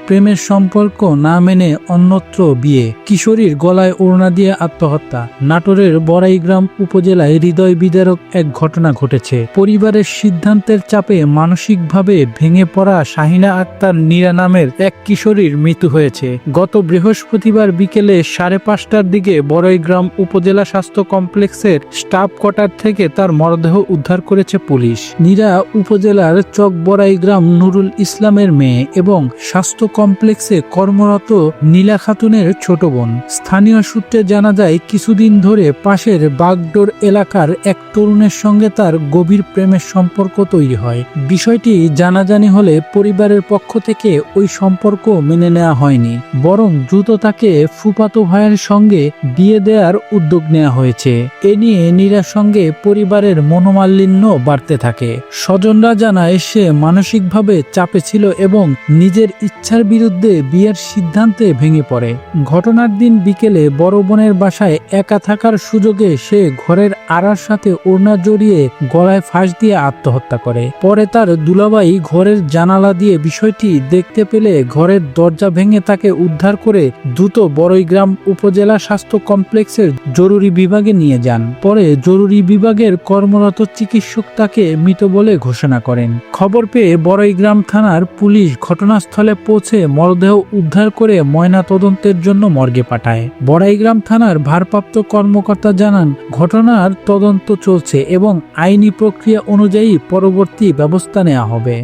প্রেমের সম্পর্ক না মেনে অন্যত্র বিয়ে, কিশোরীর গলায় ওড়না দিয়ে আত্মহত্যা। নাটোরের বড়াইগ্রাম উপজেলায় হৃদয় বিদারক এক ঘটনা ঘটেছে। পরিবারের সিদ্ধান্তের চাপে মানসিকভাবে ভেঙে পড়া শাহিনা আক্তার নীরা নামের এক কিশোরীর মৃত্যু হয়েছে। গত বৃহস্পতিবার বিকেলে 5:30টার দিকে বড়াইগ্রাম উপজেলা স্বাস্থ্য কমপ্লেক্সের স্টাফ কোয়ার্টার থেকে তার মরদেহ উদ্ধার করেছে পুলিশ। নীরা উপজেলার চকবড়াইগ্রাম নুরুল ইসলামের মেয়ে এবং স্বাস্থ্য কমপ্লেক্সে কর্মরত নীলা খাতুনের ছোট বোন। স্থানীয় সূত্রে জানা যায়, কিছুদিন ধরে পাশের বাগডোর এলাকার এক তরুণের সঙ্গে তার গভীর প্রেমের সম্পর্ক তৈরি হয়। বিষয়টি জানাজানি হলে পরিবারের পক্ষ থেকে ওই সম্পর্ক মেনে নেওয়া হয়নি, বরং দ্রুত তাকে ফুফাতো ভাইয়ের সঙ্গে বিয়ে দেওয়ার উদ্যোগ নেওয়া হয়েছে। এ নিয়ে নীরার সঙ্গে পরিবারের মনোমালিন্য বাড়তে থাকে। স্বজনরা জানায়, সে মানসিকভাবে চাপে ছিল এবং নিজের ইচ্ছার বিরুদ্ধে বিয়ের সিদ্ধান্তে ভেঙে পড়ে। ঘটনার দিন বিকেলে বড় বোনের বাসায় একা থাকার সুযোগে সে ঘরের আড়ার সাথে ওড়না জড়িয়ে গলায় ফাঁস দিয়ে আত্মহত্যা করে। পরে তার দুলাভাই ঘরের জানালা দিয়ে বিষয়টি দেখতে পেলে ঘরের দরজা ভেঙে তাকে উদ্ধার করে দ্রুত বড়াইগ্রাম উপজেলা স্বাস্থ্য কমপ্লেক্সের জরুরি বিভাগে নিয়ে যান। পরে জরুরি বিভাগের কর্মরত চিকিৎসক তাকে মৃত বলে ঘোষণা করেন। খবর পেয়ে বড়াইগ্রাম থানার পুলিশ ঘটনাস্থলে পৌঁছে মরদেহ উদ্ধার করে ময়না তদন্তের জন্য মর্গে পাঠায়। বড়াইগ্রাম থানার ভারপ্রাপ্ত কর্মকর্তা জানান, ঘটনার তদন্ত চলছে এবং আইনি প্রক্রিয়া অনুযায়ী পরবর্তী ব্যবস্থা নেওয়া হবে।